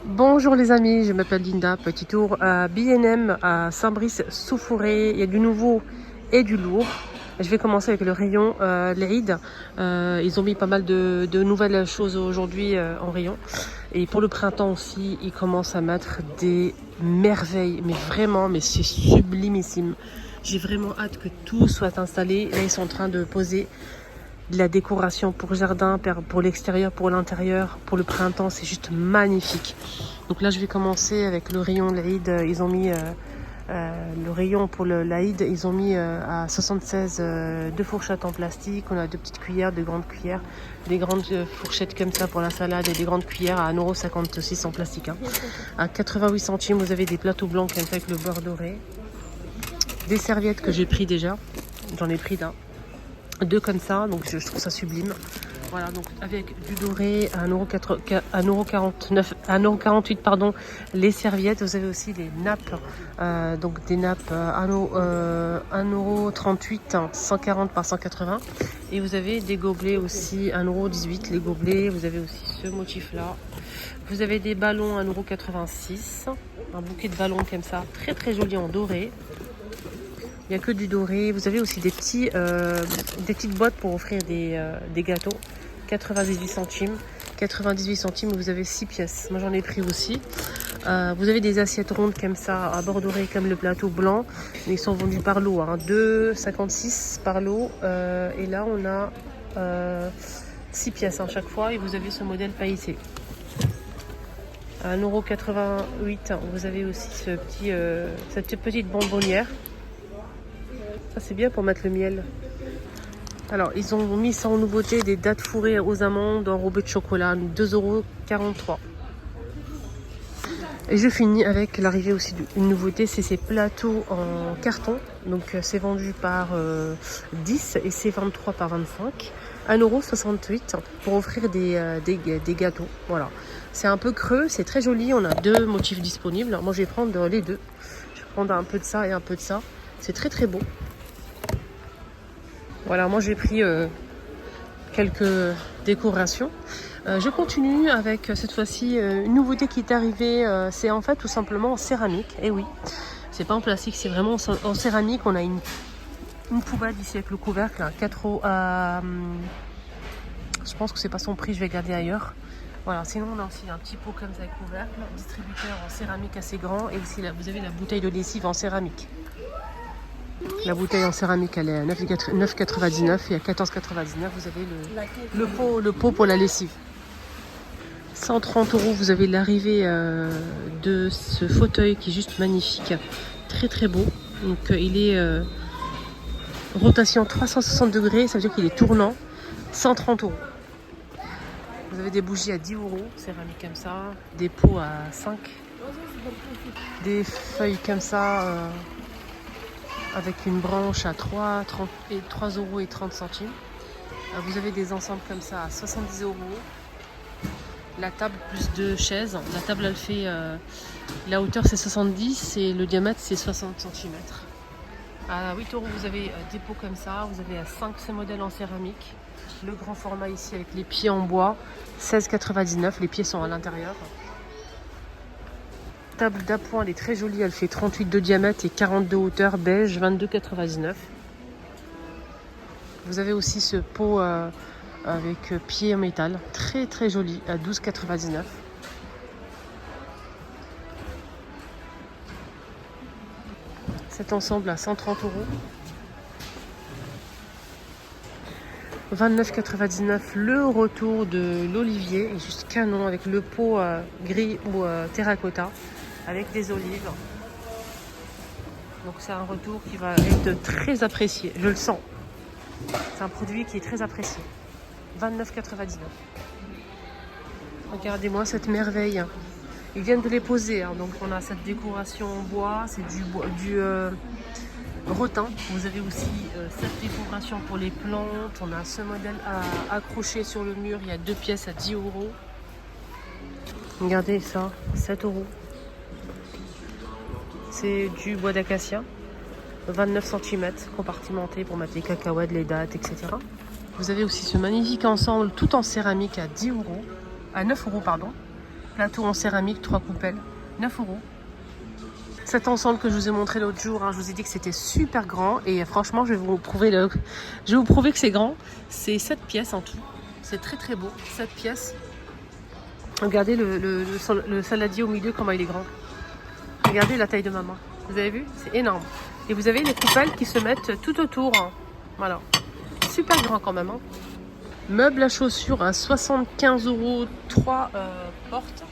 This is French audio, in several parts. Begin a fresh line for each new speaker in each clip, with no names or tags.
Bonjour les amis, je m'appelle Linda. Petit tour à B&M à Saint-Brice-sous-Forêt. Il y a du nouveau et du lourd. Je vais commencer avec le rayon l'Aïd. Ils ont mis pas mal de nouvelles choses aujourd'hui en rayon. Et pour le printemps aussi, ils commencent à mettre des merveilles. Mais vraiment, mais c'est sublimissime. J'ai vraiment hâte que tout soit installé. Là, ils sont en train de poser de la décoration pour jardin, pour l'extérieur, pour l'intérieur, pour le printemps, c'est juste magnifique. Donc là, je vais commencer avec le rayon l'Aïd. Ils ont mis le rayon pour l'Aïd, ils ont mis à 76 deux fourchettes en plastique. On a deux petites cuillères, deux grandes cuillères, des grandes fourchettes comme ça pour la salade et des grandes cuillères à 1,56 € en plastique. À 88 centimes, vous avez des plateaux blancs comme ça avec le beurre doré. Des serviettes que j'ai pris déjà, j'en ai pris d'un. Deux comme ça, donc je trouve ça sublime. Voilà, donc avec du doré à 1,48 € pardon, les serviettes. Vous avez aussi les nappes, donc des nappes 1,38 €, 140 par 180. Et vous avez des gobelets aussi 1,18 € les gobelets. Vous avez aussi ce motif là. Vous avez des ballons 1,86 €, un bouquet de ballons comme ça, très très joli en doré. Il n'y a que du doré. Vous avez aussi des petites boîtes pour offrir des gâteaux. 98 centimes. 98 centimes, vous avez 6 pièces. Moi, j'en ai pris aussi. Vous avez des assiettes rondes comme ça, à bord doré, comme le plateau blanc. Mais ils sont vendus par lot. 2,56 € par lot. Et là, on a 6 pièces chaque fois. Et vous avez ce modèle pailleté. À 1,88 €, vous avez aussi cette petite bonbonnière. Ça c'est bien pour mettre le miel. Alors ils ont mis ça en nouveauté, des dattes fourrées aux amandes enrobées de chocolat, 2,43 €. Et je finis avec l'arrivée aussi d'une nouveauté, c'est ces plateaux en carton. Donc c'est vendu par 10 et c'est 23 par 25. 1,68 € pour offrir des gâteaux. Voilà. C'est un peu creux, c'est très joli. On a deux motifs disponibles. Alors, moi je vais prendre les deux. Je vais prendre un peu de ça et un peu de ça. C'est très très beau. Voilà, moi j'ai pris quelques décorations. Je continue avec cette fois-ci une nouveauté qui est arrivée. C'est en fait tout simplement en céramique. Et oui, c'est pas en plastique, c'est vraiment en céramique. On a une poubelle ici avec le couvercle à 4 €. Je pense que c'est pas son prix, je vais garder ailleurs. Voilà, sinon on a aussi un petit pot comme ça avec couvercle, distributeur en céramique assez grand. Et aussi là, vous avez la bouteille de lessive en céramique. La bouteille en céramique, elle est à 9,99 € et à 14,99 € vous avez le pot pour la lessive. 130 €, vous avez l'arrivée de ce fauteuil qui est juste magnifique, très très beau. Donc il est rotation 360 degrés, ça veut dire qu'il est tournant. 130 €. Vous avez des bougies à 10 €, céramique comme ça, des pots à 5, des feuilles comme ça. Avec une branche à 3,30 €. Vous avez des ensembles comme ça à 70 €. La table plus deux chaises. La table elle fait la hauteur c'est 70 et le diamètre c'est 60 cm. À 8 € vous avez des pots comme ça. Vous avez à 5 ce modèle en céramique. Le grand format ici avec les pieds en bois 16,99 €. Les pieds sont à l'intérieur. Table d'appoint, elle est très jolie, elle fait 38 de diamètre et 40 de hauteur, beige, 22,99 €. Vous avez aussi ce pot avec pied en métal, très très joli, à 12,99 €. Cet ensemble à 130 €. 29,99 €, le retour de l'olivier, est juste canon avec le pot gris ou terracotta. Avec des olives. Donc c'est un retour qui va être très apprécié, je le sens. C'est un produit qui est très apprécié. 29,99 €. Regardez-moi cette merveille. Ils viennent de les poser. Donc on a cette décoration en bois, c'est du rotin. Vous avez aussi cette décoration pour les plantes. On a ce modèle à accrocher sur le mur. Il y a deux pièces à 10 €. Regardez ça, 7 €. C'est du bois d'acacia, 29 cm, compartimenté pour mettre les cacahuètes, les dattes, etc. Vous avez aussi ce magnifique ensemble tout en céramique à 10 €, à 9 € pardon. Plateau en céramique, 3 coupelles, 9 €. Cet ensemble que je vous ai montré l'autre jour, hein, je vous ai dit que c'était super grand. Et franchement, je vais vous prouver que c'est grand. C'est 7 pièces en tout. C'est très très beau, 7 pièces. Regardez le saladier au milieu, comment il est grand. Regardez la taille de ma main. Vous avez vu? C'est énorme. Et vous avez les coupelles qui se mettent tout autour. Hein. Voilà. Super grand quand même. Hein. Meubles à chaussures à 75 €, 3 portes.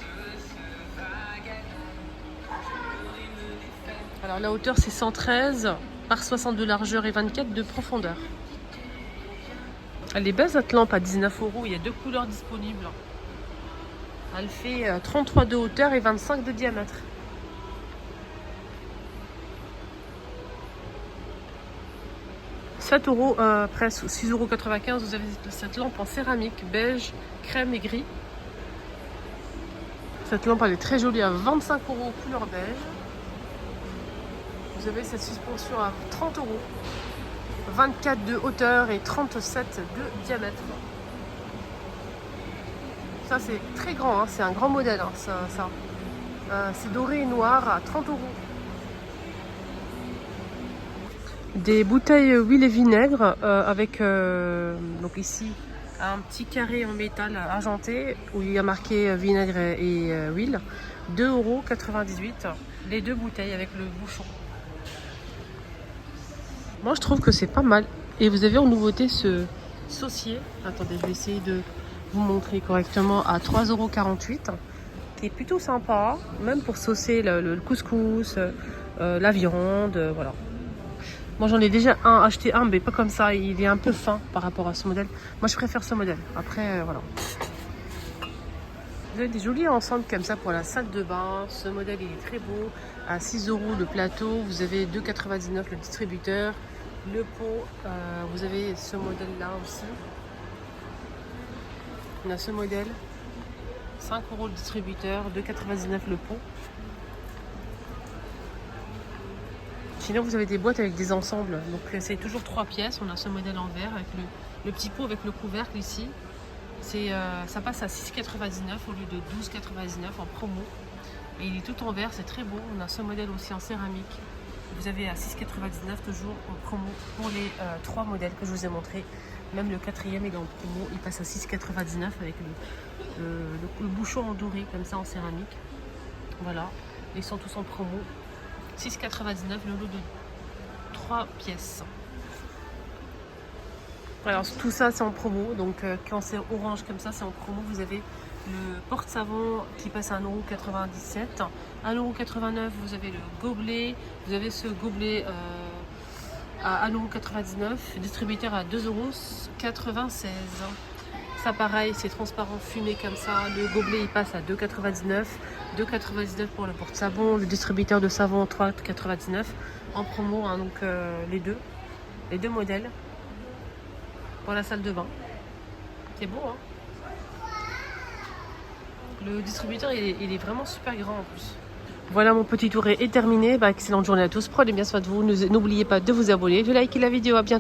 Alors la hauteur c'est 113 par 60 de largeur et 24 de profondeur. Elle est belle cette lampe à 19 €. Il y a 2 couleurs disponibles. Elle fait 33 de hauteur et 25 de diamètre. €, presque 6,95 €. Vous avez cette lampe en céramique beige, crème et gris. Cette lampe elle est très jolie à 25 € couleur beige. Vous avez cette suspension à 30 €, 24 de hauteur et 37 de diamètre. Ça c'est très grand, hein, c'est un grand modèle. Hein, ça. C'est doré et noir à 30 €. Des bouteilles huile et vinaigre avec donc ici un petit carré en métal argenté où il y a marqué vinaigre et huile. 2,98 €. Les 2 bouteilles avec le bouchon. Moi je trouve que c'est pas mal. Et vous avez en nouveauté ce saucier. Attendez, je vais essayer de vous montrer correctement à 3,48 €. Qui est plutôt sympa. Même pour saucer le couscous, la viande, voilà. Moi j'en ai déjà acheté un, mais pas comme ça. Il est un peu fin par rapport à ce modèle. Moi je préfère ce modèle. Après, voilà. Vous avez des jolis ensembles comme ça pour la salle de bain. Ce modèle il est très beau. À 6 € le plateau. Vous avez 2,99 € le distributeur. Le pot, vous avez ce modèle là aussi. On a ce modèle. 5 € le distributeur. 2,99 € le pot. Sinon vous avez des boîtes avec des ensembles. Donc c'est toujours 3 pièces. On a ce modèle en verre avec le petit pot avec le couvercle ici. Ça passe à 6,99 € au lieu de 12,99 € en promo. Et il est tout en verre, c'est très beau. On a ce modèle aussi en céramique. Vous avez à 6,99 € toujours en promo pour les 3 modèles que je vous ai montrés. Même le 4e il est en promo. Il passe à 6,99 € avec le bouchon en doré comme ça en céramique. Voilà, ils sont tous en promo. 6,99 € le lot de 3 pièces. Alors tout ça c'est en promo, donc quand c'est orange comme ça c'est en promo. Vous avez le porte-savon qui passe à 1,97 €. 1,89 € vous avez le gobelet. Vous avez ce gobelet à 1,99 €. Distributeur à 2,96 €. Ça pareil, c'est transparent fumé comme ça. Le gobelet il passe à 2,99 €. 2,99 € pour le porte-savon. Le distributeur de savon 3,99 € en promo, hein, donc les deux modèles pour la salle de bain. C'est beau, hein. Le distributeur il est vraiment super grand en plus. Voilà, mon petit tour est terminé. Excellente journée à tous. Prenez bien soin de vous. N'oubliez pas de vous abonner, de liker la vidéo. À bientôt.